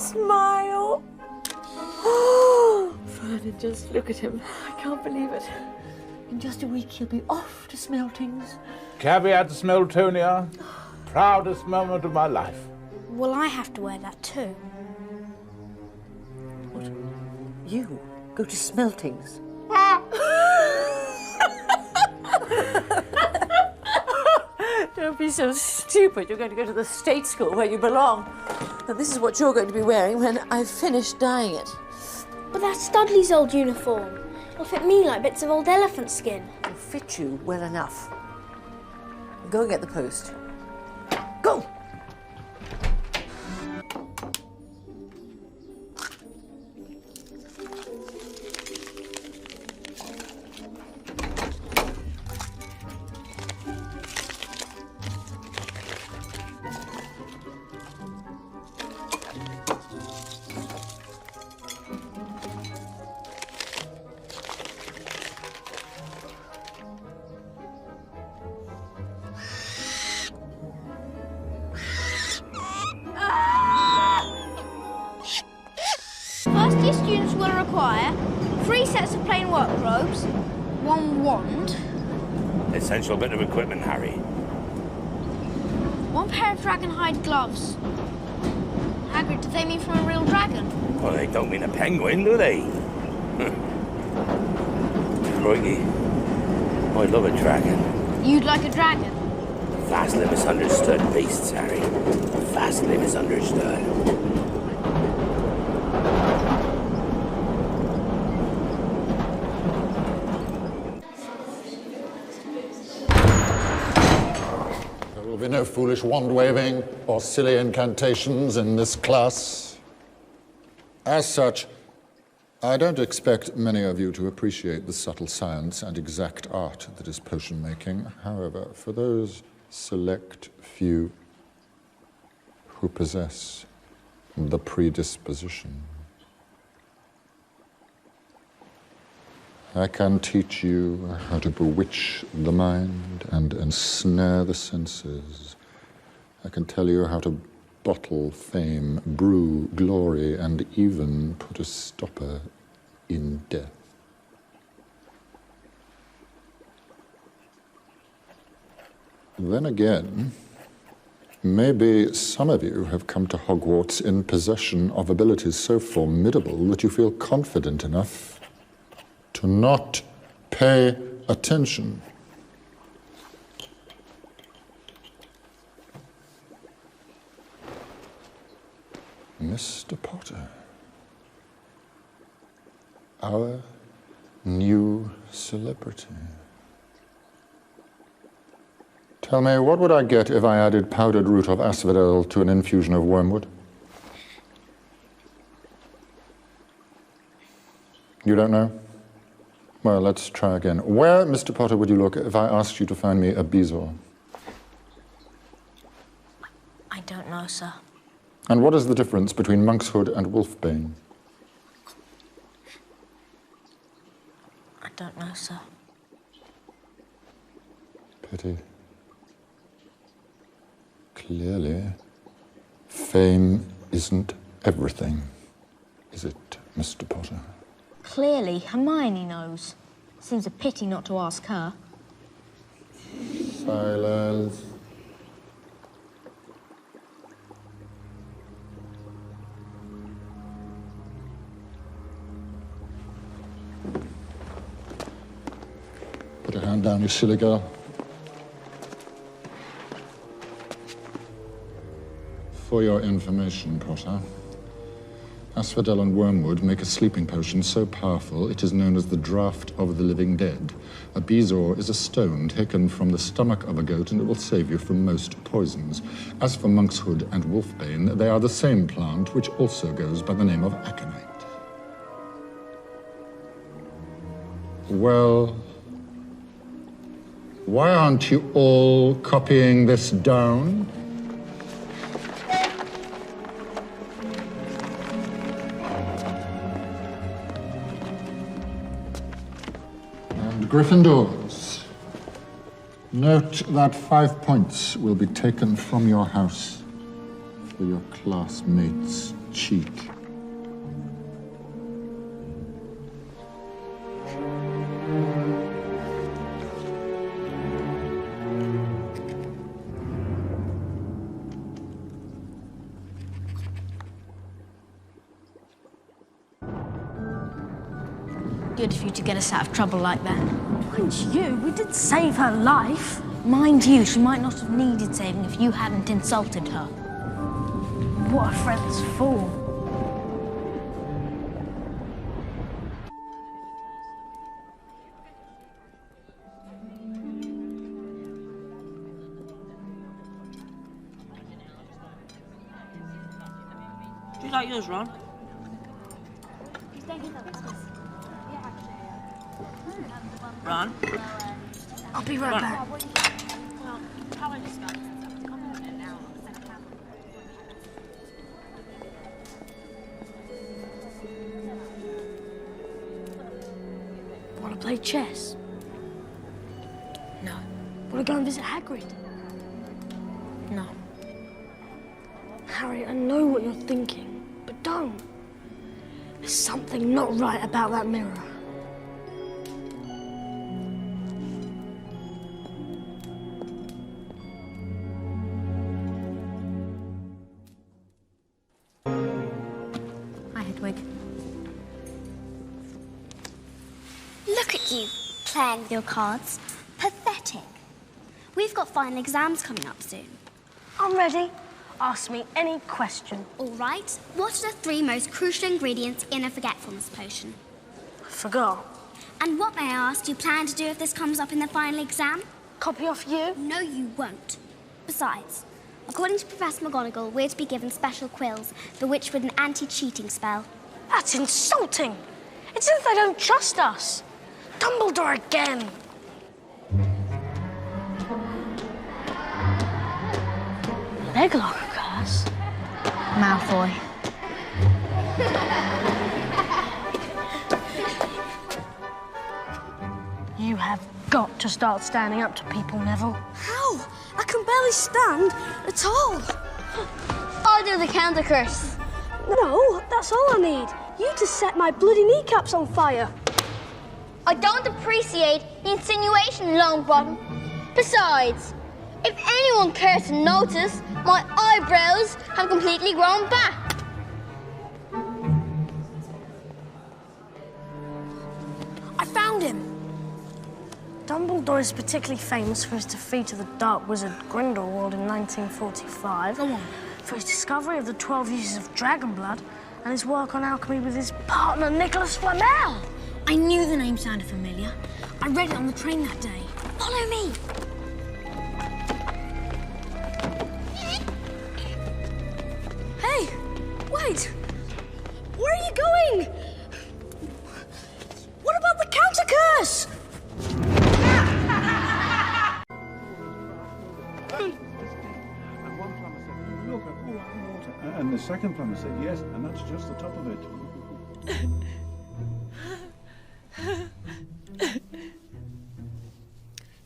smile. Oh, Vernon, just look at him. I can't believe it. In just a week, he'll be off to Smeltings. Caveat Smeltonia. Proudest moment of my life. Will I have to wear that too? What? You go to Smeltings? Don't be so stupid. You're going to go to the state school where you belong. And this is what you're going to be wearing when I've finished dyeing it. But that's Studley's old uniform. It'll fit me like bits of old elephant skin. It'll fit you well enough. Go and get the post. Go! First year students will require 3 sets of plain work robes, 1 wand, Essential bit of equipment, Harry. 1 pair of dragon hide gloves. Hagrid, do they mean from a real dragon? Well, they don't mean a penguin, do they? Crikey. I'd love a dragon. You'd like a dragon? Vastly misunderstood beasts, Harry. Vastly misunderstood. There will be no foolish wand-waving or silly incantations in this class. As such, I don't expect many of you to appreciate the subtle science and exact art that is potion-making. However, for those select few who possess the predisposition, I can teach you how to bewitch the mind and ensnare the senses. I can tell you how to bottle fame, brew glory, and even put a stopper in death. Then again, maybe some of you have come to Hogwarts in possession of abilities so formidable that you feel confident enough to not pay attention. Mr. Potter, our new celebrity. Tell me, what would I get if I added powdered root of asphodel to an infusion of wormwood? You don't know? Well, let's try again. Where, Mr. Potter, would you look if I asked you to find me a bezoar? I don't know, sir. And what is the difference between monkshood and wolfbane? I don't know, sir. Pity. Clearly, fame isn't everything, is it, Mr. Potter? Clearly, Hermione knows. Seems a pity not to ask her. Silence. Put a hand down, you silly girl. For your information, Potter, asphodel and wormwood make a sleeping potion so powerful it is known as the draught of the living dead. A bezoar is a stone taken from the stomach of a goat and it will save you from most poisons. As for monkshood and wolfbane, they are the same plant which also goes by the name of aconite. Well, why aren't you all copying this down? Gryffindors, note that 5 points will be taken from your house for your classmate's cheek. Good of you to get us out of trouble like that. Mind you, we did save her life. Mind you, she might not have needed saving if you hadn't insulted her. What a friend's fool. Do you like yours, Ron? Ron? I'll be right back. Want to play chess? No. Want to go and visit Hagrid? No. Harry, I know what you're thinking, but don't. There's something not right about that mirror. Hi, Hedwig. Look at you, playing with your cards. Pathetic. We've got final exams coming up soon. I'm ready. Ask me any question. All right, what are the 3 most crucial ingredients in a forgetfulness potion? I forgot. And what, may I ask, do you plan to do if this comes up in the final exam? Copy off you? No, you won't. Besides, according to Professor McGonagall, we're to be given special quills, bewitched with an anti-cheating spell. That's insulting. It's as if they don't trust us. Dumbledore again. Leglock curse. Malfoy. You have got to start standing up to people, Neville. How? I can barely stand at all. I'll do the counter curse. No, that's all I need. You to set my bloody kneecaps on fire. I don't appreciate the insinuation, Longbottom. Besides, if anyone cares to notice, my eyebrows have completely grown back. I found him. Dumbledore is particularly famous for his defeat of the Dark Wizard Grindelwald in 1945. Go on. For his discovery of the 12 uses of dragon blood and his work on alchemy with his partner Nicholas Flamel. I knew the name sounded familiar. I read it on the train that day. Follow me. Hey, wait. Where are you going? What about the counter curse? And one plumber said, look, I pour out the water. And the second plumber said, yes, and that's just the top of it.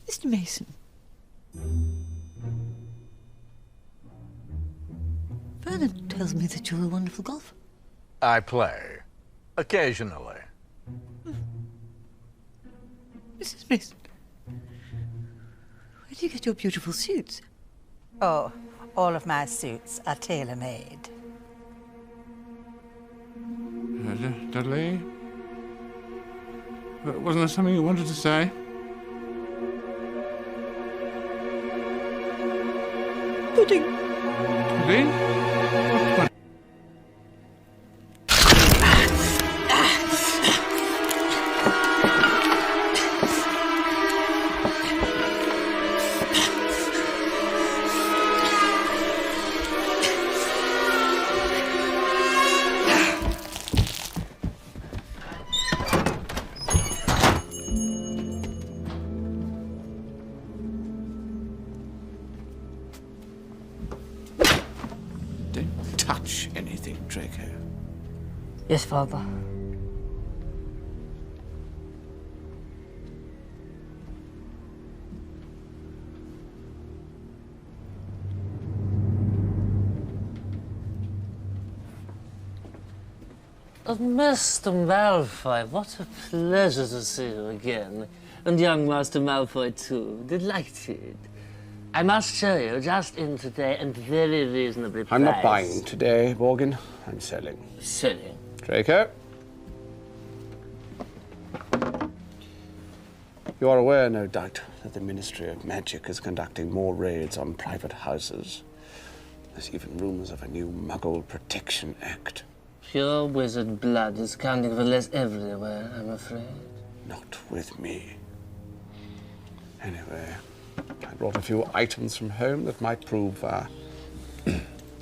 Mr. Mason. Vernon tells me that you're a wonderful golfer. I play. Occasionally. Mrs. Mason, where do you get your beautiful suits? Oh, all of my suits are tailor-made. Dudley? Wasn't there something you wanted to say? Pudding. Pudding? What? Don't touch anything, Draco. Yes, Father. Mr. Malfoy, what a pleasure to see you again. And young Master Malfoy, too. Delighted. I must show you, just in today, and very reasonably priced. I'm not buying today, Morgan. I'm selling. Selling? Draco? You are aware, no doubt, that the Ministry of Magic is conducting more raids on private houses. There's even rumours of a new Muggle Protection Act. Pure wizard blood is counting for less everywhere, I'm afraid. Not with me. Anyway, I brought a few items from home that might prove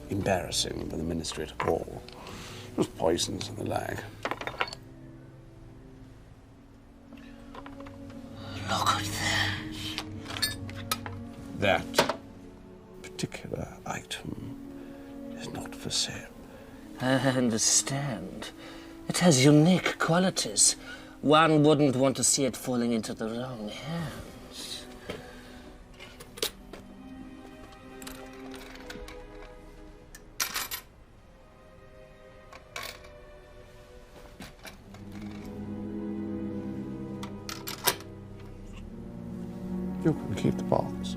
embarrassing for the Ministry to call. Just poisons and the like. Look at that. That particular item is not for sale. I understand. It has unique qualities. One wouldn't want to see it falling into the wrong hands. You can keep the box.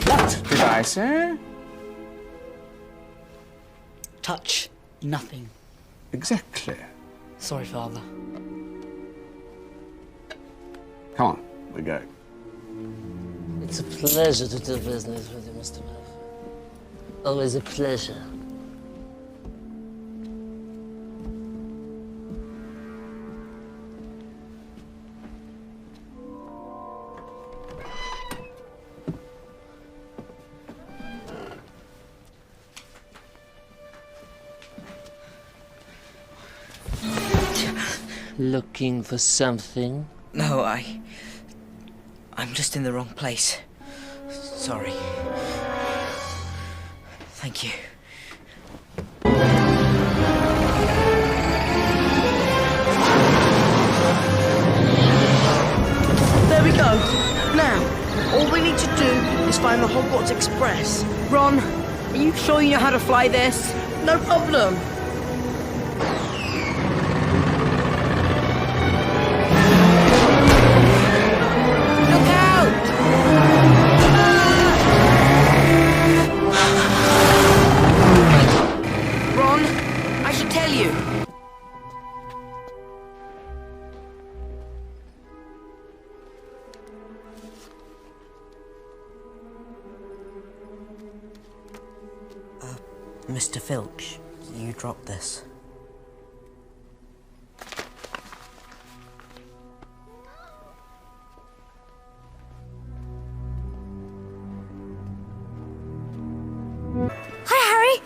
What did I say? Touch nothing. Exactly. Sorry, Father. Come on, we go. It's a pleasure to do business with you, Mr. Malfoy. Always a pleasure. Looking for something? No, I'm just in the wrong place. Sorry. Thank you. There we go. Now, all we need to do is find the Hogwarts Express. Ron, are you sure you know how to fly this? No problem. Mr. Filch, you dropped this. Hi, Harry.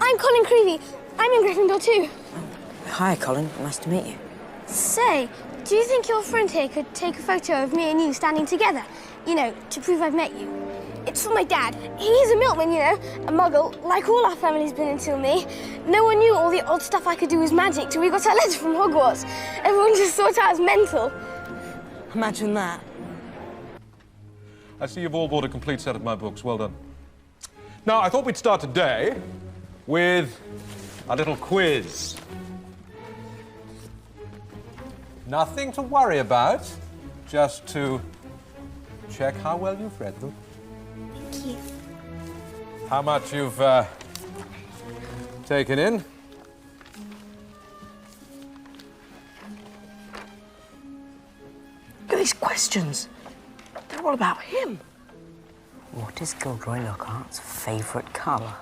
I'm Colin Creevy. I'm in Gryffindor too. Hi, Colin. Nice to meet you. Say, do you think your friend here could take a photo of me and you standing together? You know, to prove I've met you. It's for my dad. He's a milkman, you know, a muggle, like all our family's been until me. No one knew all the odd stuff I could do was magic till we got our letter from Hogwarts. Everyone just thought I was mental. Imagine that. I see you've all bought a complete set of my books. Well done. Now, I thought we'd start today with a little quiz. Nothing to worry about, just to check how well you've read them. Thank you. How much you've taken in. Look at these questions. They're all about him. What is Gilderoy Lockhart's favourite colour?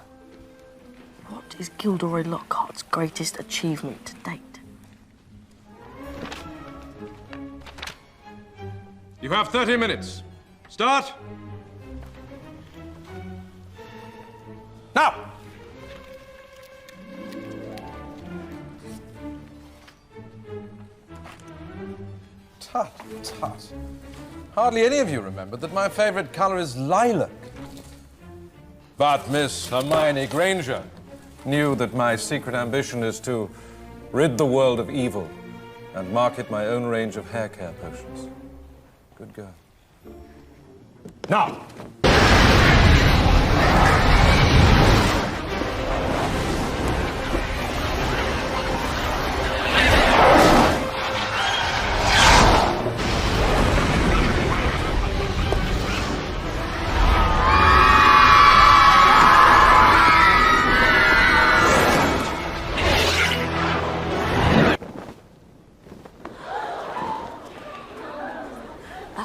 What is Gilderoy Lockhart's greatest achievement to date? You have 30 minutes. Start. Now! Tut, tut. Hardly any of you remember that my favorite color is lilac. But Miss Hermione Granger knew that my secret ambition is to rid the world of evil and market my own range of hair care potions. Good girl. Now!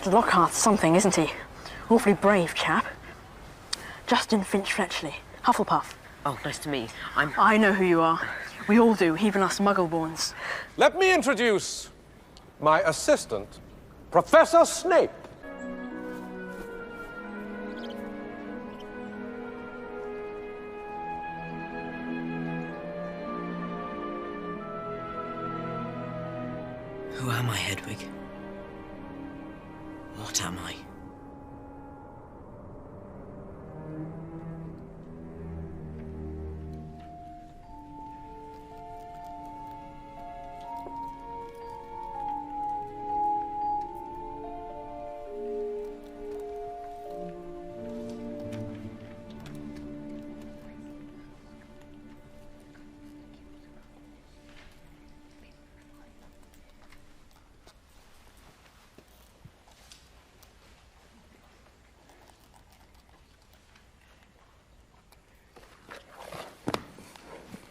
That Lockhart's something, isn't he? Awfully brave chap. Justin Finch-Fletchley, Hufflepuff. Oh, nice to meet you. I know who you are. We all do, even us Muggle-borns. Let me introduce my assistant, Professor Snape. Who am I, Hedwig? What am I?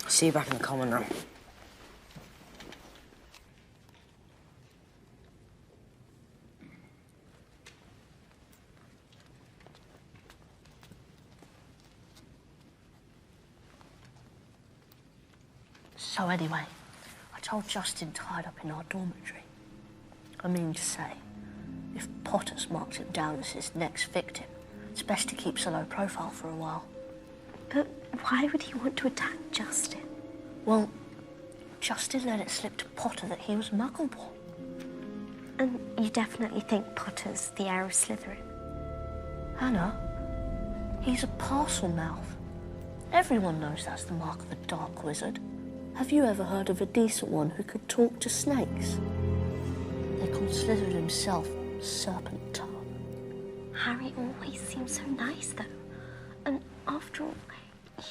See you back in the common room. So anyway, I told Justin to hide up in our dormitory. I mean to say, if Potter's marked him down as his next victim, it's best to keep a low profile for a while. But why would he want to attack Justin? Well, Justin let it slip to Potter that he was Muggle-born. And you definitely think Potter's the heir of Slytherin? Hannah, he's a parcel mouth. Everyone knows that's the mark of a dark wizard. Have you ever heard of a decent one who could talk to snakes? They called Slytherin himself Serpent Tongue. Harry always seems so nice, though. And after all,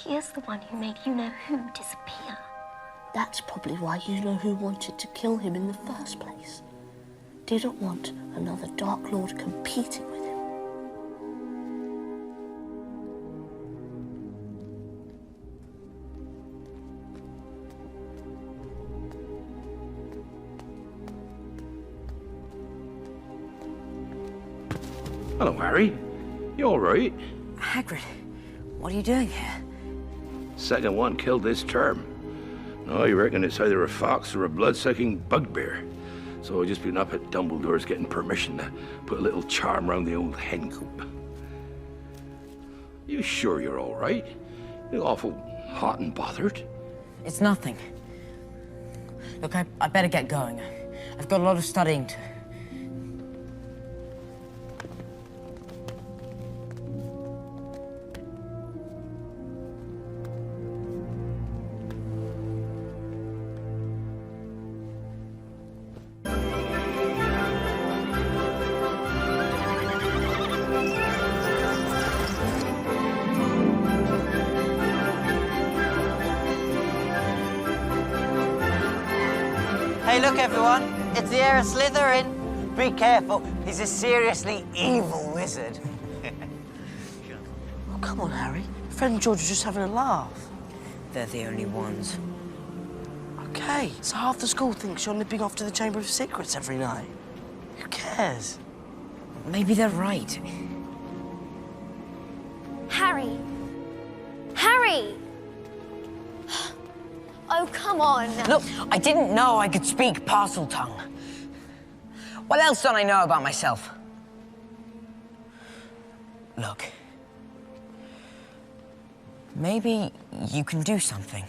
he is the one who made you-know-who disappear. That's probably why you-know-who wanted to kill him in the first place. Didn't want another Dark Lord competing with him. Hello, Harry. You all right? Hagrid, what are you doing here? Second one killed this term. No, I reckon it's either a fox or a blood-sucking bugbear. So I've just been up at Dumbledore's getting permission to put a little charm around the old hen coop. You sure you're all right? You're awful hot and bothered. It's nothing. Look, I better get going. I've got a lot of studying to... Hey, look, everyone. It's the heir of Slytherin. Be careful. He's a seriously evil wizard. Oh, come on, Harry. Fred and George are just having a laugh. They're the only ones. Okay, so half the school thinks you're nipping off to the Chamber of Secrets every night. Who cares? Maybe they're right. Harry! Harry! Oh, come on. Look, I didn't know I could speak parcel tongue. What else don't I know about myself? Look. Maybe you can do something.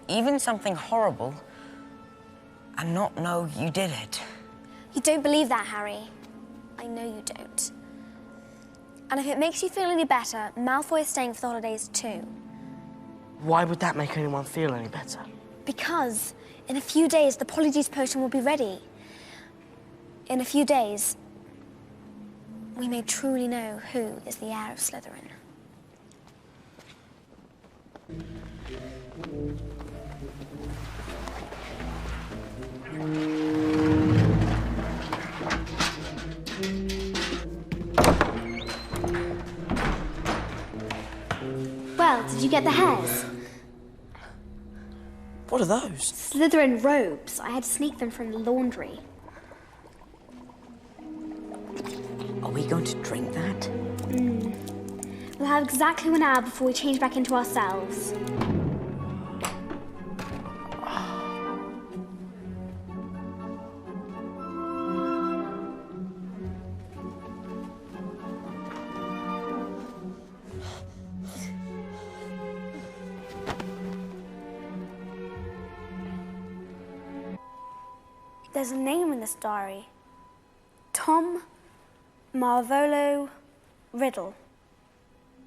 Even something horrible, and not know you did it. You don't believe that, Harry. I know you don't. And if it makes you feel any better, Malfoy is staying for the holidays too. Why would that make anyone feel any better? Because in a few days, the Polyjuice potion will be ready. In a few days, we may truly know who is the heir of Slytherin. Well, did you get the hairs? What are those? Slytherin robes. I had to sneak them from the laundry. you going to drink that? We'll have exactly 1 hour before we change back into ourselves. There's a name in this diary. Tom Marvolo Riddle.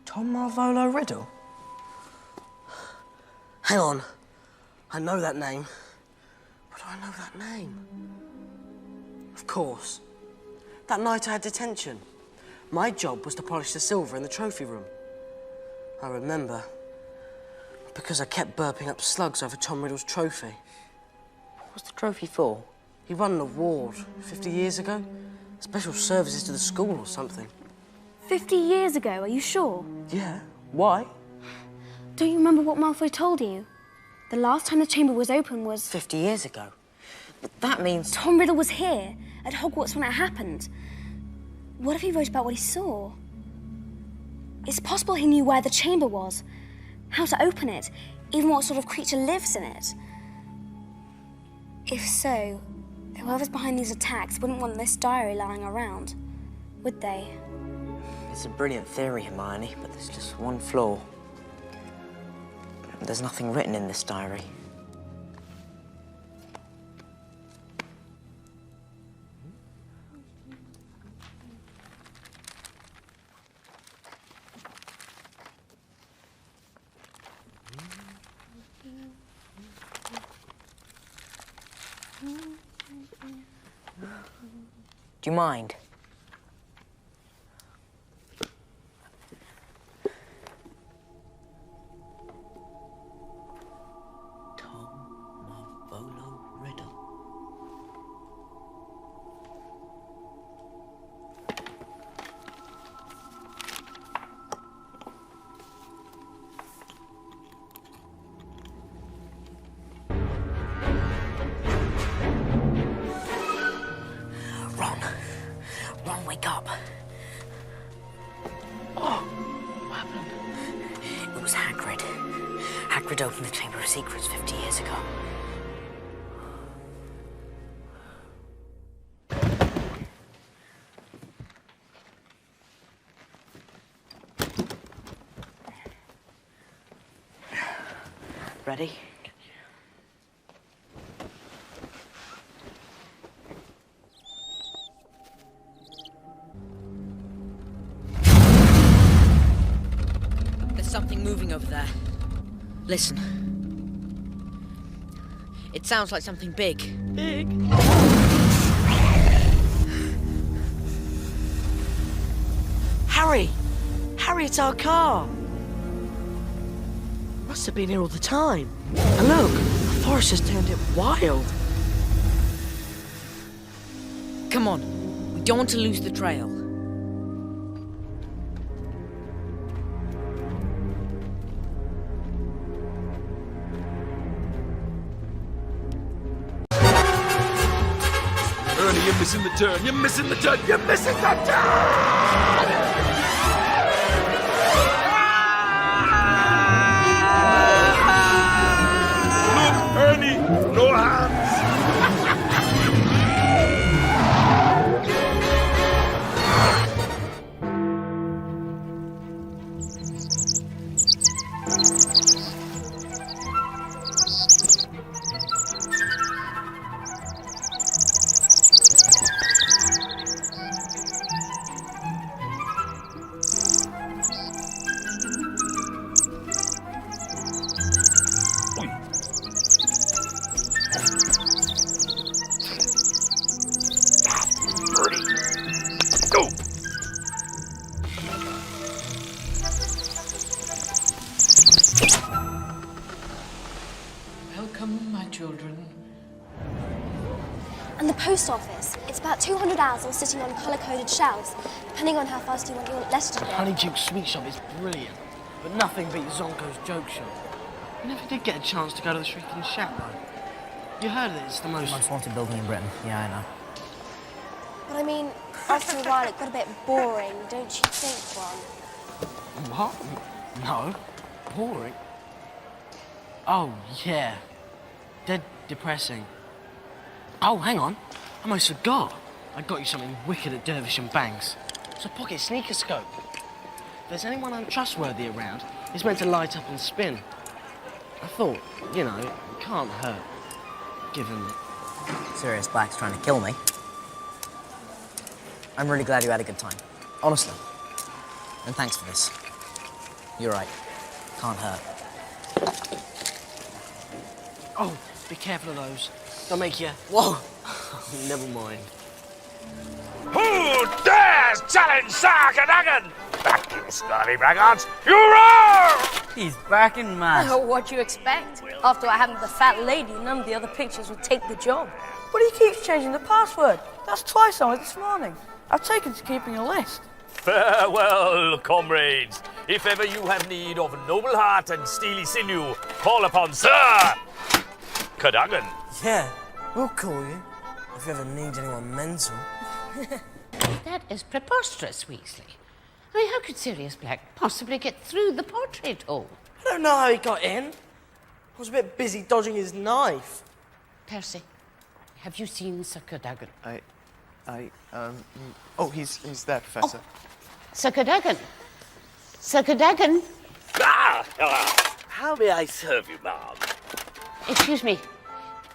Tom Marvolo Riddle? Hang on. I know that name. Why do I know that name? Of course. That night I had detention. My job was to polish the silver in the trophy room. I remember. Because I kept burping up slugs over Tom Riddle's trophy. What was the trophy for? He won an award 50 years ago. Special services to the school or something. 50 years ago, are you sure? Yeah. Why? Don't you remember what Malfoy told you? The last time the chamber was open was... 50 years ago. But that means... Tom Riddle was here, at Hogwarts when it happened. What if he wrote about what he saw? It's possible he knew where the chamber was, how to open it, even what sort of creature lives in it. If so, whoever's behind these attacks wouldn't want this diary lying around, would they? It's a brilliant theory, Hermione, but there's just one flaw. There's nothing written in this diary. Do you mind? Tom Marvolo Riddle. Ron, wake up. Oh, what happened? It was Hagrid. Hagrid opened the Chamber of Secrets 50 years ago. Ready? Something moving over there. Listen. It sounds like something big. Big? Harry! Harry, it's our car! Must have been here all the time. And look, the forest has turned it wild. Come on. We don't want to lose the trail. You're missing the turn, you're missing the turn, you're missing the turn! Look, Ernie, no hands! Welcome, my children. And the post office. It's about 200 owls sitting on colour-coded shelves, depending on how fast you want your letter to go. Honeyduke's sweet shop is brilliant, but nothing beats Zonko's joke shop. We never did get a chance to go to the Shrieking Shack, though. You heard that it's the most wanted building in Britain. Yeah, I know. But I mean, after a while it got a bit boring, don't you think, Ron? What? No. Boring? Oh, yeah. Dead depressing. Oh, hang on. I almost forgot. I got you something wicked at Dervish and Banks. It's a pocket sneaker scope. If there's anyone untrustworthy around, it's meant to light up and spin. I thought, you know, it can't hurt, given that... Sirius Black's trying to kill me. I'm really glad you had a good time. Honestly. And thanks for this. You're right. Can't hurt. Oh, be careful of those. They'll make you... Whoa! Never mind. Who dares challenge Sarkadagan? Back, you scurvy braggarts! You roar! He's back in mass. What do you expect? After what happened to the fat lady, none of the other pictures would take the job. But he keeps changing the password. That's twice on it this morning. I've taken to keeping a list. Farewell, comrades. If ever you have need of noble heart and steely sinew, call upon Sir Cadogan. Yeah, we'll call you if you ever need anyone mental. That is preposterous, Weasley. I mean, how could Sirius Black possibly get through the portrait hole? I don't know how he got in. I was a bit busy dodging his knife. Percy, have you seen Sir Cadogan? Oh, he's there, Professor. Sir Cadogan? Sir Cadogan? How may I serve you, ma'am? Excuse me.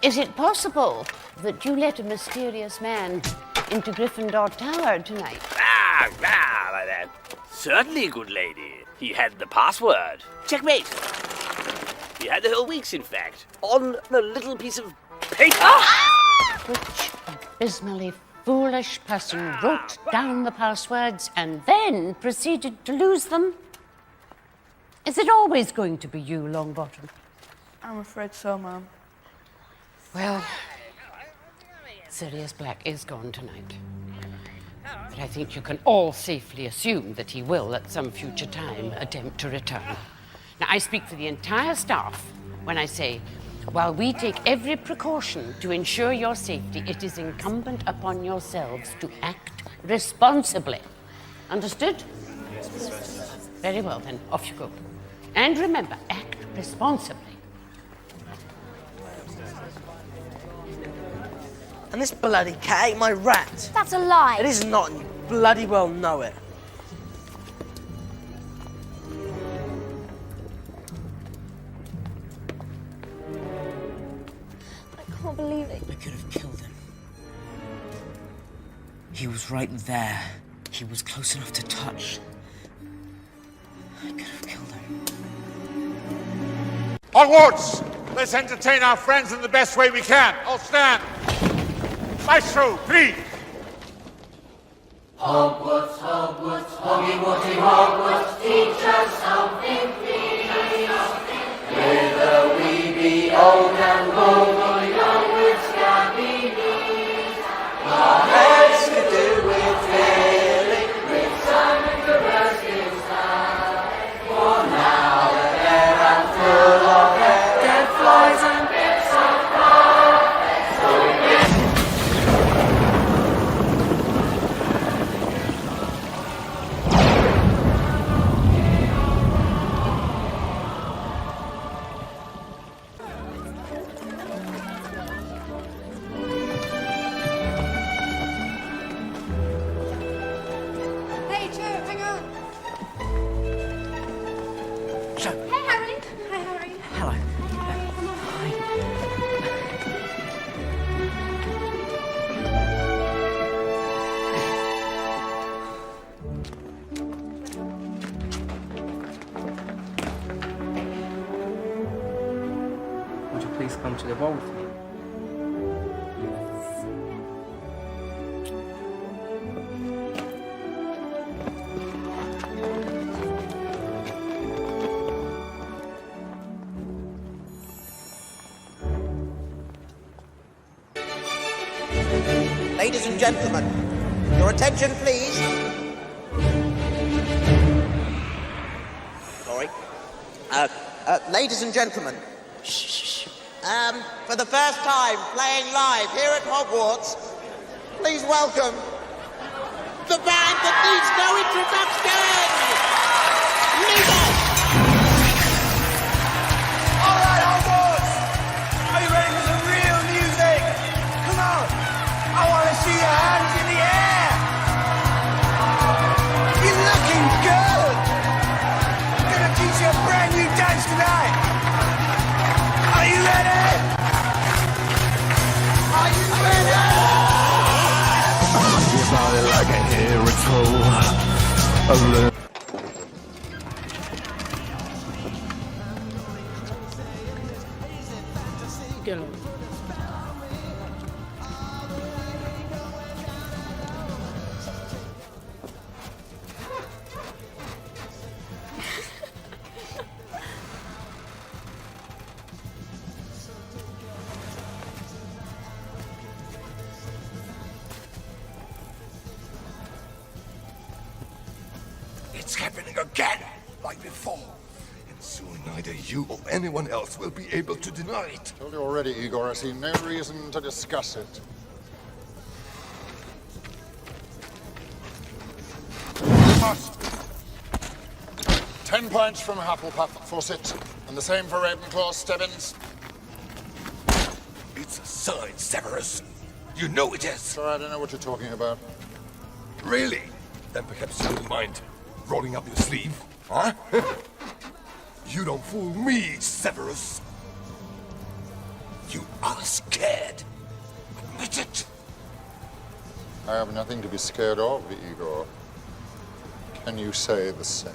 Is it possible that you let a mysterious man into Gryffindor Tower tonight? Certainly, good lady. He had the password. Checkmate. He had the whole weeks, in fact, on a little piece of paper. Which abysmally foolish person wrote down the passwords and then proceeded to lose them? Is it always going to be you, Longbottom? I'm afraid so, ma'am. Well, Sirius Black is gone tonight. But I think you can all safely assume that he will, at some future time, attempt to return. Now, I speak for the entire staff when I say, while we take every precaution to ensure your safety, it is incumbent upon yourselves to act responsibly. Understood? Very well, then. Off you go. And remember, act responsibly. And this bloody cat ate my rat. That's a lie. It is not, and you bloody well know it. I can't believe it. I could have killed him. He was right there. He was close enough to touch. I could have killed him. Onwards! Let's entertain our friends in the best way we can. All stand. Maestro, please. Hogwarts, Hogwarts, Hoggy Wotty Hogwarts, teach us something, please. Whether we be old and bold or young with scabby knees, our heads could do with filling with some interesting stuff. For now the air and full of hair, dead flies and bits of fluff. Hey, Joe, hang on. Hey, Harry. Hi, how are you? Hello. Would you please come to the ball with me? Ladies and gentlemen, your attention, please. Sorry. Ladies and gentlemen. For the first time playing live here at Hogwarts, please welcome The band that needs no introduction! Leader! All right, old boys! Are you ready for some real music? Come on! I want to see your hands in the air! You're looking good! I'm gonna teach you a brand new dance tonight! Are you ready? Are you ready? Rock your body like a hero. Get on. It's happening again, like before. And soon neither you or anyone else will be able to deny it. Told you already, Igor. I see no reason to discuss it. Pass. 10 points from Hufflepuff, Fawcett. And the same for Ravenclaw, Stebbins. It's a sign, Severus. You know it is. Sorry, I don't know what you're talking about. Really? Then perhaps you wouldn't mind rolling up your sleeve, huh? You don't fool me, Severus. You are scared. Admit it. I have nothing to be scared of, Igor. Can you say the same?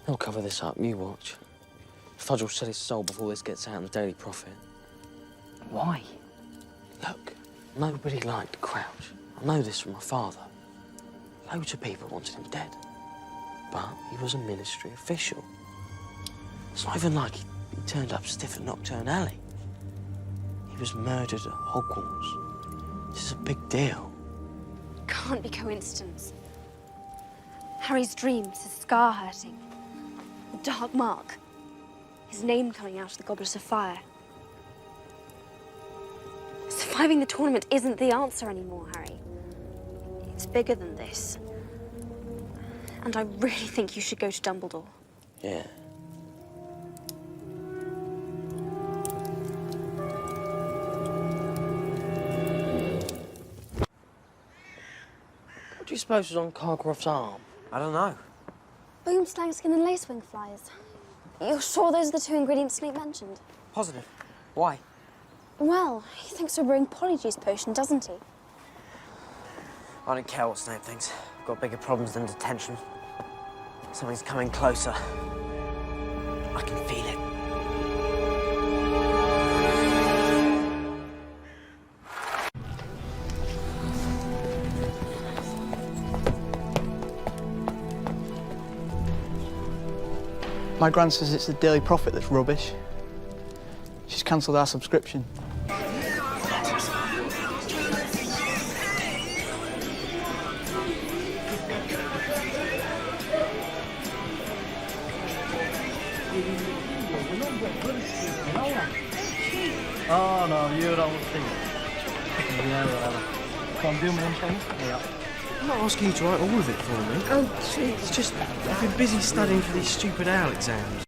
I'll cover this up, you watch. Fudge will sell his soul before this gets out in the Daily Prophet. Why? Look, nobody liked Crouch. I know this from my father. Loads of people wanted him dead. But he was a ministry official. It's not even like he turned up stiff at Nocturne Alley. He was murdered at Hogwarts. This is a big deal. Can't be coincidence. Harry's dreams, his scar hurting, the dark mark, his name coming out of the Goblet of Fire. Surviving the tournament isn't the answer anymore, Harry. It's bigger than this. And I really think you should go to Dumbledore. Yeah. What do you suppose was on Cargrove's arm? I don't know. Boom, slang, skin, and lacewing flies. You're sure those are the two ingredients Snape mentioned? Positive. Why? Well, he thinks we're brewing Polyjuice potion, doesn't he? I don't care what Snape thinks. I've got bigger problems than detention. Something's coming closer. I can feel it. My gran says it's the Daily Prophet that's rubbish. She's cancelled our subscription. Oh no, you don't think. Yeah, well, come do me anything? Yeah. I'm not asking you to write all of it for me. Oh, jeez. It's just, I've been busy studying for these stupid owl exams.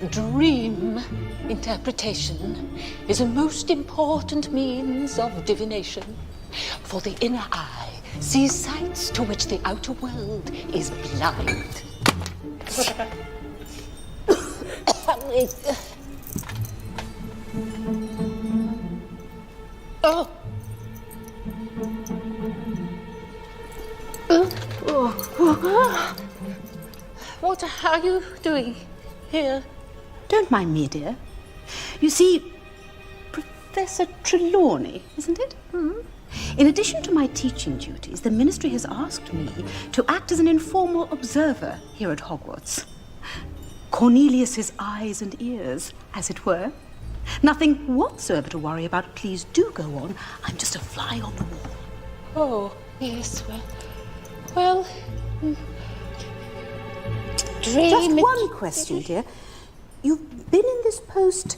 Dream interpretation is a most important means of divination. For the inner eye sees sights to which the outer world is blind. Oh. What are you doing here? Don't mind me, dear. You see, Professor Trelawney, isn't it? In addition to my teaching duties, the ministry has asked me to act as an informal observer here at Hogwarts. Cornelius's eyes and ears, as it were. Nothing whatsoever to worry about. Please do go on. I'm just a fly on the wall. Oh, yes, well... Just one question, dear. You've been in this post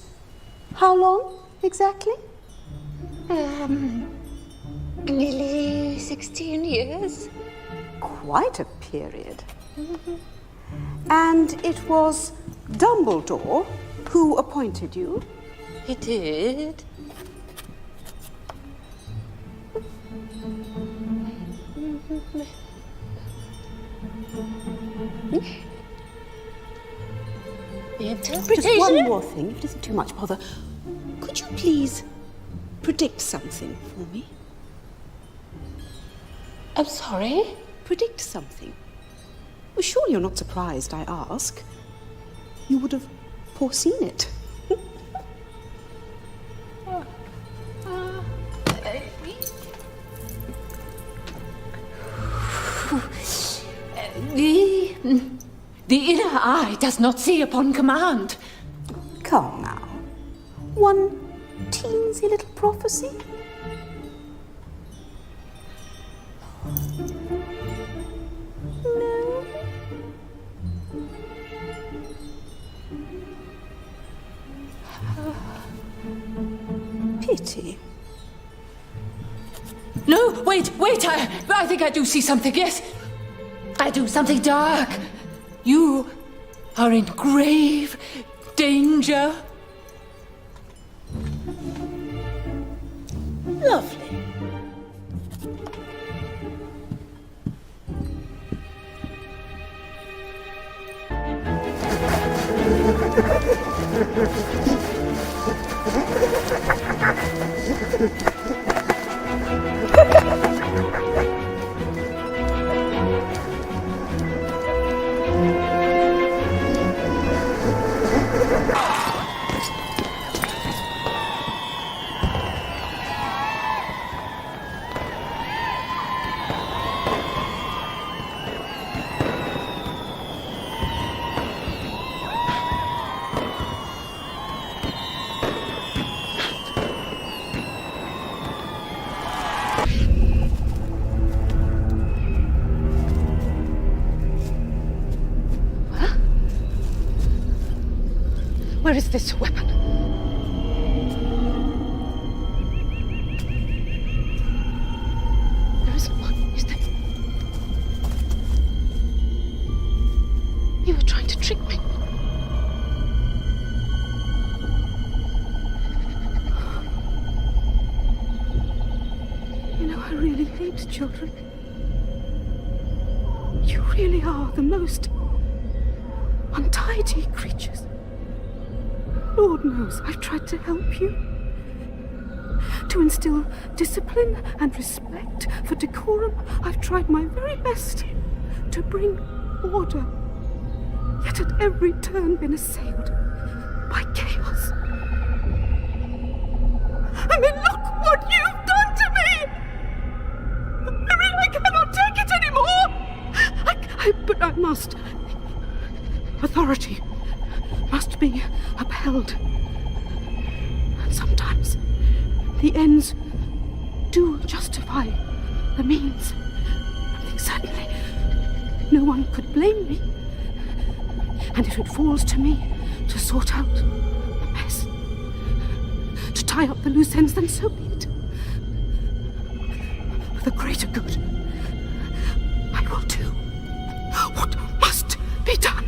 how long, exactly? Nearly 16 years. Quite a period. And it was Dumbledore who appointed you? He did. The interpretation? Just one more thing, if it isn't too much bother. Could you please predict something for me? I'm sorry? Predict something. Well, surely you're not surprised I ask. You would have foreseen it. The inner eye does not see upon command. Come now. One teensy little prophecy? No? Pity. No, wait, I think I do see something, yes. I do, something dark. You are in grave danger. Lovely. Where is this weapon? There isn't one, is there? You were trying to trick me. You know, I really hate children. You really are the most untidy creatures. Lord knows I've tried to help you. To instill discipline and respect for decorum. I've tried my very best to bring order. Yet at every turn been assailed by chaos. I mean, look what you've done to me! I mean, I cannot take it anymore! But I must. Authority must be upheld. And sometimes the ends do justify the means. I think certainly no one could blame me. And if it falls to me to sort out the mess, to tie up the loose ends, then so be it. For the greater good, I will do what must be done.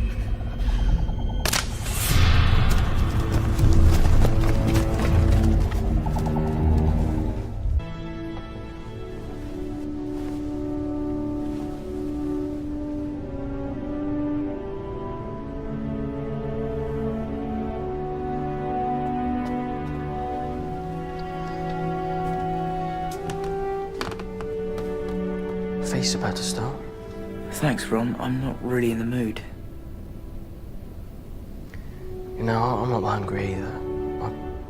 Feast's about to start. Thanks, Ron. I'm not really in the mood. You know, I'm not hungry either.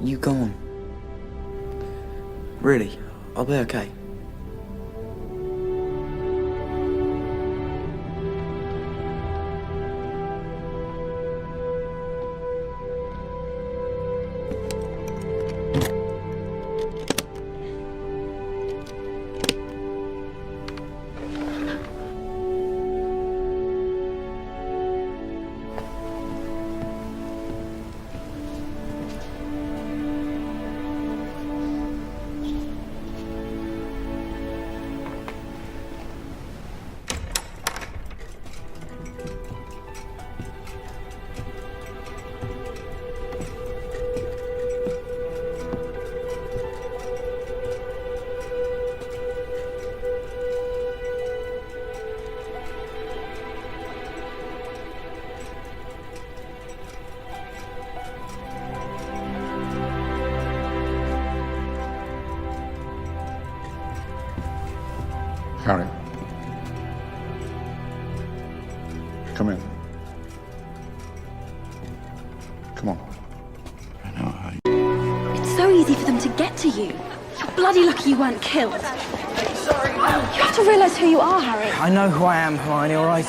You go on. Really, I'll be okay. Come in. Come on. It's so easy for them to get to you. You're bloody lucky you weren't killed. Sorry. You have to realise who you are, Harry. I know who I am, Hermione, all right?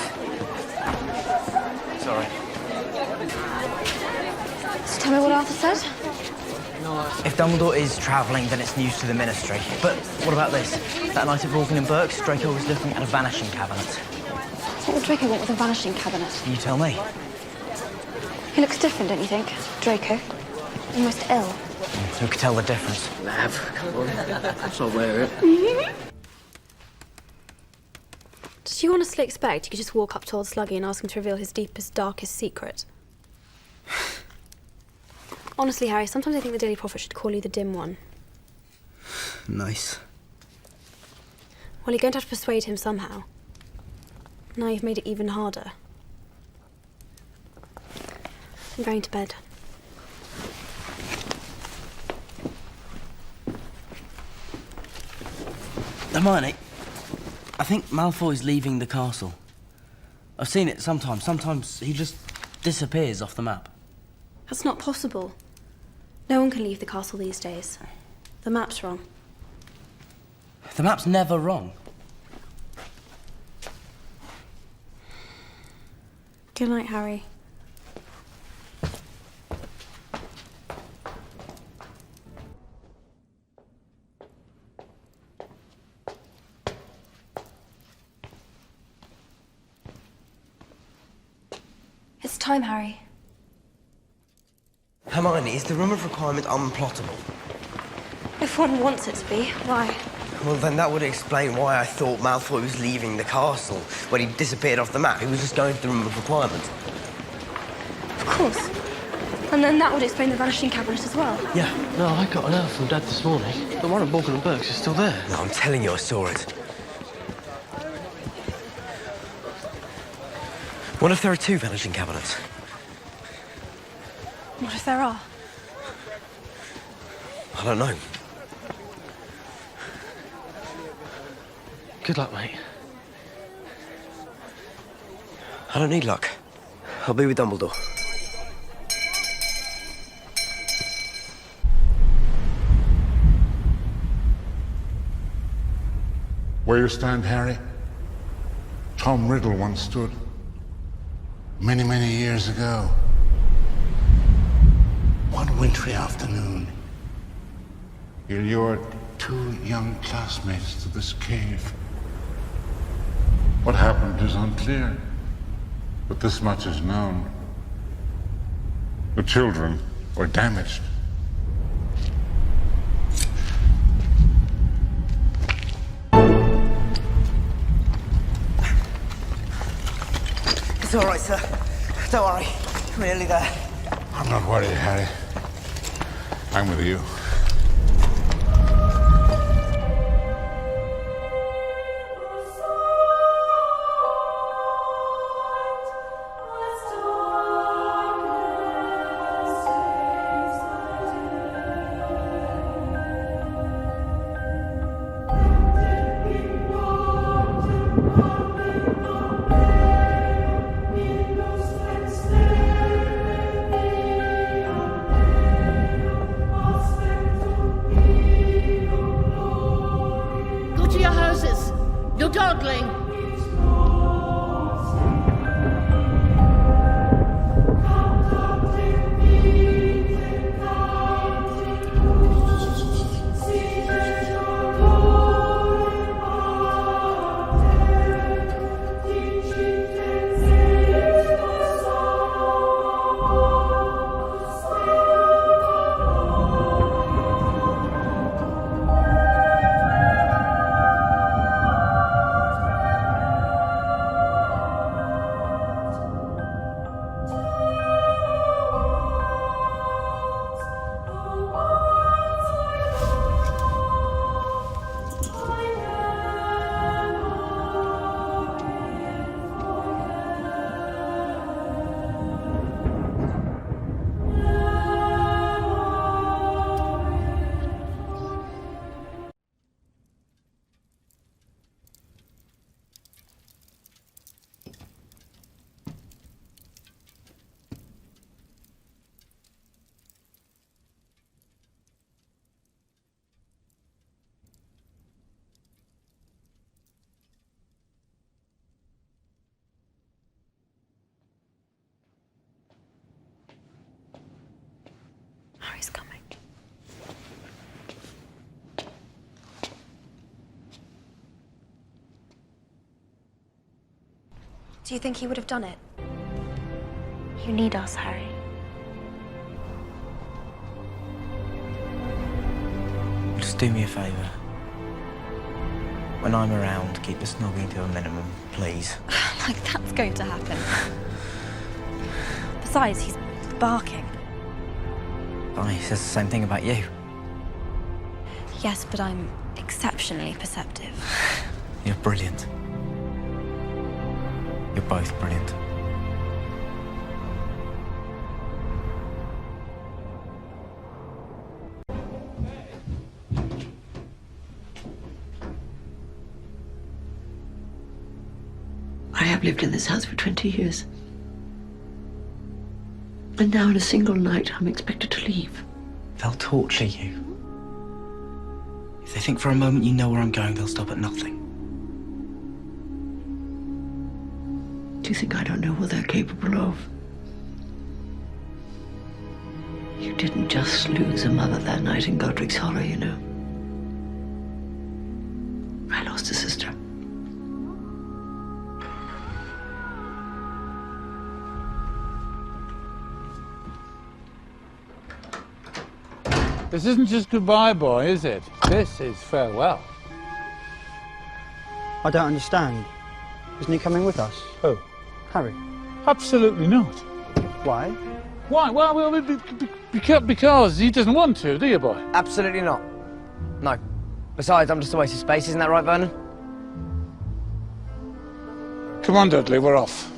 Sorry. So tell me what Arthur said. If Dumbledore is travelling, then it's news to the Ministry. But what about this? That night at Borgin and Burke's, Draco was looking at a vanishing cabinet. What would Draco want with a vanishing cabinet? You tell me. He looks different, don't you think? Draco. Almost ill. Who could tell the difference? Mav, come on. Let's not wear it. Did you honestly expect you could just walk up to old Sluggy and ask him to reveal his deepest, darkest secret? Honestly, Harry, sometimes I think the Daily Prophet should call you the Dim One. Nice. Well, you're going to have to persuade him somehow. Now you've made it even harder. I'm going to bed. Hermione, I think Malfoy's leaving the castle. I've seen it sometimes. Sometimes he just disappears off the map. That's not possible. No one can leave the castle these days. The map's wrong. The map's never wrong. Good night, Harry. It's time, Harry. Hermione, is the room of requirement unplottable? If one wants it to be, why? Well, then that would explain why I thought Malfoy was leaving the castle when he disappeared off the map. He was just going to the room of requirement. Of course. And then that would explain the vanishing cabinet as well. Yeah. No, I got an alert from Dad this morning. The one at Borgin and Burke's is still there. No, I'm telling you, I saw it. What if there are two vanishing cabinets? What if there are? I don't know. Good luck, mate. I don't need luck. I'll be with Dumbledore. Where you stand, Harry, Tom Riddle once stood. Many, many years ago. One wintry afternoon, he lured two young classmates to this cave. What happened is unclear, but this much is known. The children were damaged. It's all right, sir. Don't worry. We're nearly there. I'm not worried, Harry. I'm with you. Do you think he would have done it? You need us, Harry. Just do me a favour. When I'm around, keep the snogging to a minimum, please. Like that's going to happen. Besides, he's barking. Oh, he says the same thing about you. Yes, but I'm exceptionally perceptive. You're brilliant. You're both brilliant. I have lived in this house for 20 years. And now in a single night, I'm expected to leave. They'll torture you. If they think for a moment you know where I'm going, they'll stop at nothing. Do you think I don't know what they're capable of? You didn't just lose a mother that night in Godric's Hollow, you know. I lost a sister. This isn't just goodbye, boy, is it? This is farewell. I don't understand. Isn't he coming with us? Who? Harry. Absolutely not. Why? Why? Well, because he doesn't want to, do you, boy? Absolutely not. No. Besides, I'm just a waste of space, isn't that right, Vernon? Come on, Dudley, we're off.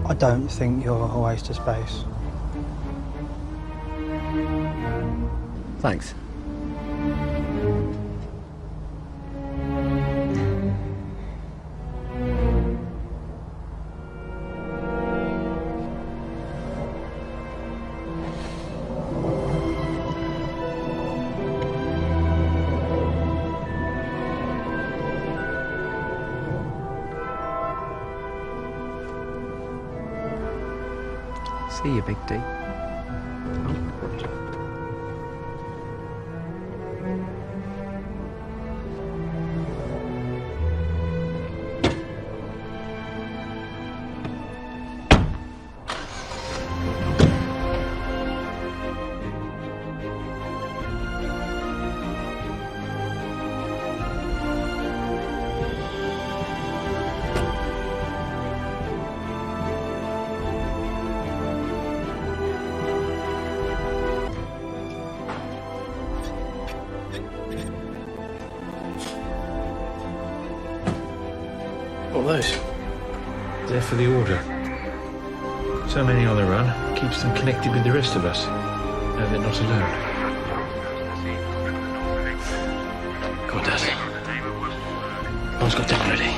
I don't think you're a waste of space. Thanks. See you, Big D. What are those? They're for the Order. So many on the run keeps them connected with the rest of us. Now they're not alone. Come on, Dad. Mom's got dinner ready.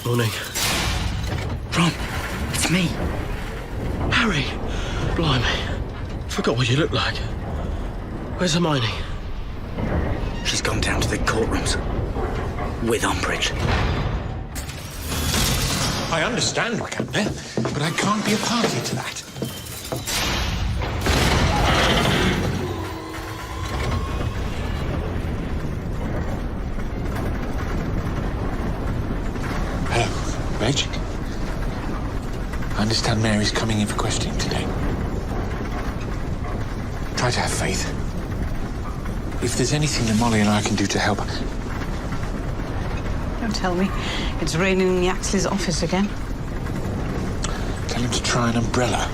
Morning. Ron, it's me. Harry! Blimey. Forgot what you look like. Where's Hermione? She's gone down to the courtrooms. With Umbridge. I understand, Captain, but I can't be a party to that. Hello, Reg. I understand Mary's coming in for questioning today. Try to have faith. If there's anything that Molly and I can do to help... Don't tell me. It's raining in the Axley's office again. Tell him to try an umbrella.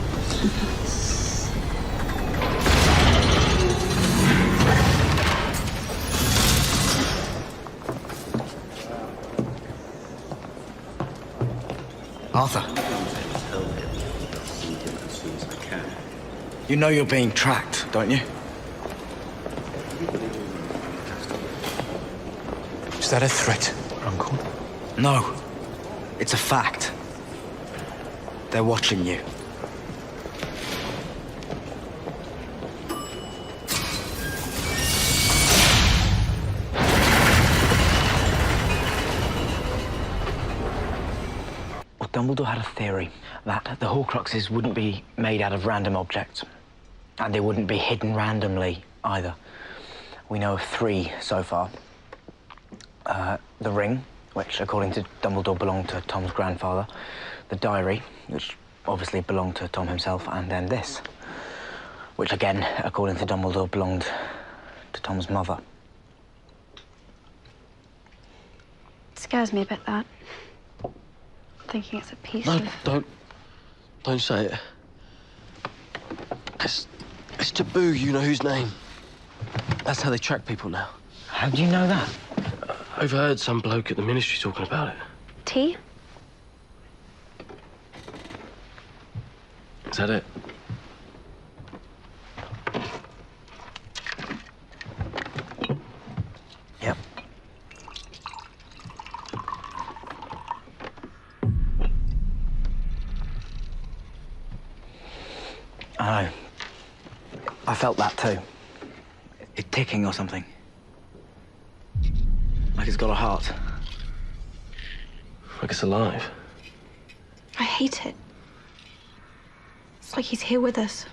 Arthur. You know you're being tracked, don't you? Is that a threat, Uncle? No. It's a fact. They're watching you. Well, Dumbledore had a theory that the Horcruxes wouldn't be made out of random objects. And they wouldn't be hidden randomly, either. We know of 3 so far. The ring, which, according to Dumbledore, belonged to Tom's grandfather. The diary, which obviously belonged to Tom himself. And then this, which, again, according to Dumbledore, belonged to Tom's mother. It scares me a bit, that. Thinking it's a piece No, of... Don't say it. It's taboo, you know whose name. That's how they track people now. How do you know that? Overheard some bloke at the ministry talking about it. Tea? Is that it? Yep. I know. I felt that too. It ticking or something. Like it's got a heart. Like it's alive. I hate it. It's like he's here with us.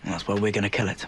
And that's why we're gonna kill it.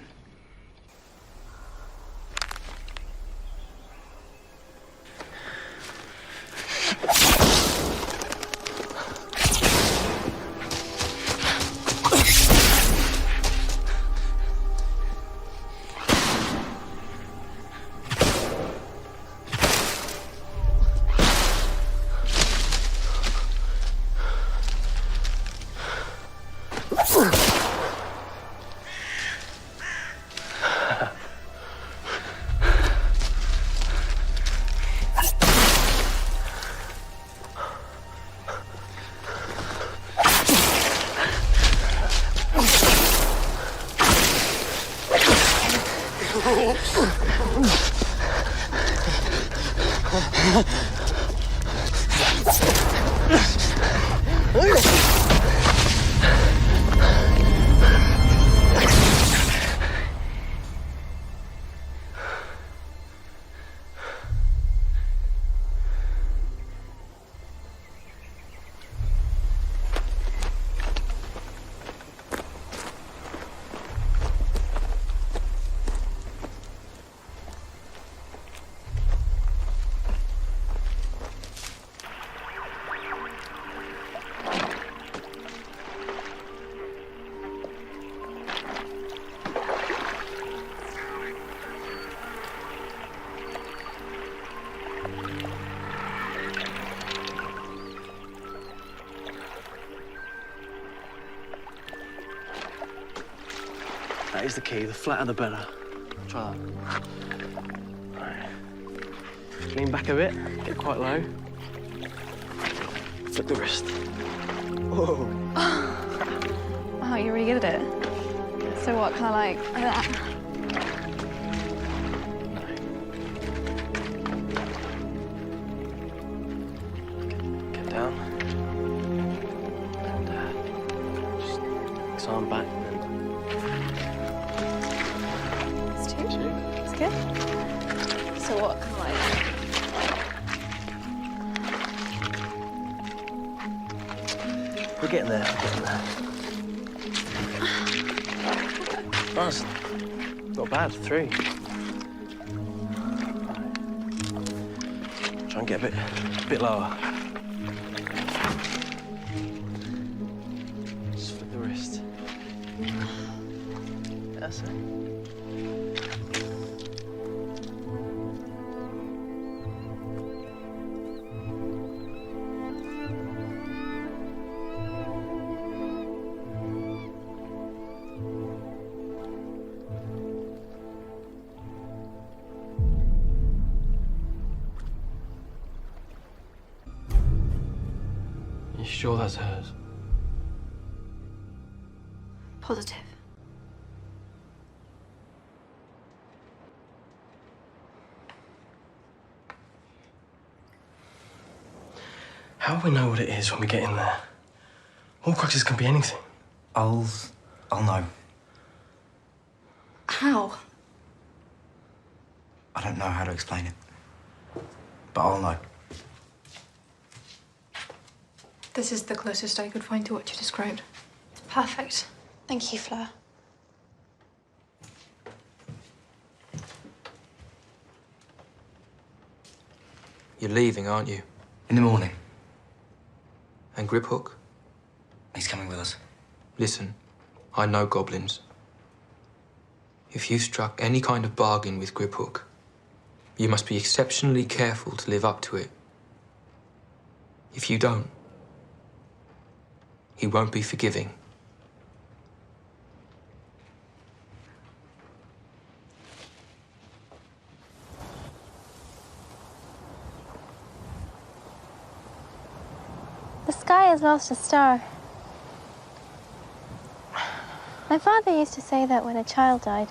That is the key. The flatter the better. Try that. Right. Lean back a bit. Get quite low. Flip the wrist. Whoa. Wow, you're really good at it. So what, kind of like that? So I'm back then. It's two. It's good. So what can I? We're getting there. Nice. Not bad, 3. Try and get a bit lower. Just flip the wrist. That's it. You sure that's hers? Positive. How will we know what it is when we get in there? Horcruxes can be anything. I'll know. How? I don't know how to explain it, but I'll know. This is the closest I could find to what you described. It's perfect. Thank you, Fleur. You're leaving, aren't you? In the morning. And Griphook? He's coming with us. Listen, I know goblins. If you've struck any kind of bargain with Griphook, you must be exceptionally careful to live up to it. If you don't, he won't be forgiving. The sky has lost a star. My father used to say that when a child died.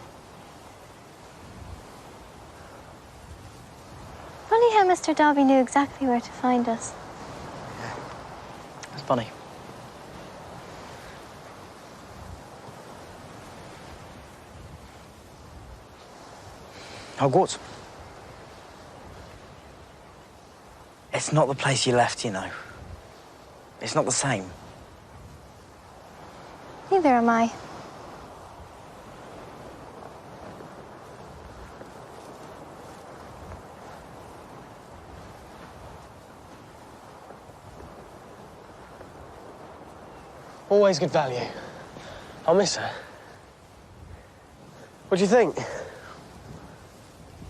Funny how Mr. Dobby knew exactly where to find us. It's funny. Hogwarts? It's not the place you left, you know. It's not the same. Neither am I. Always good value. I'll miss her. What do you think?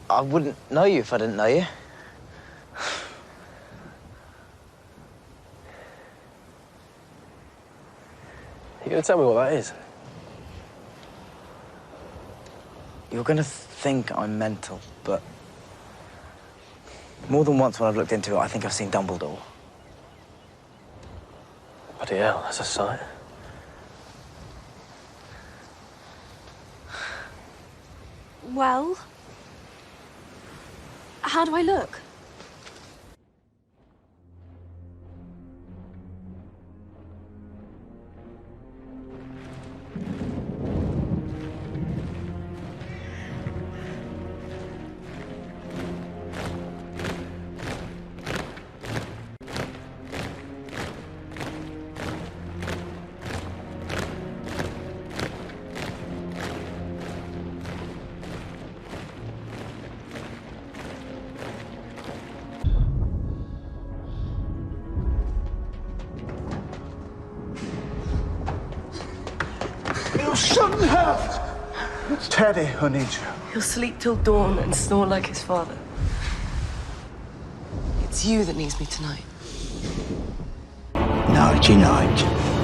I wouldn't know you if I didn't know you. You gonna tell me what that is? You're gonna think I'm mental, but more than once when I've looked into it, I think I've seen Dumbledore. Bloody hell, that's a sight. Well, how do I look? You shouldn't have! It's Teddy who needs you. He'll sleep till dawn and snore like his father. It's you that needs me tonight. Nighty night.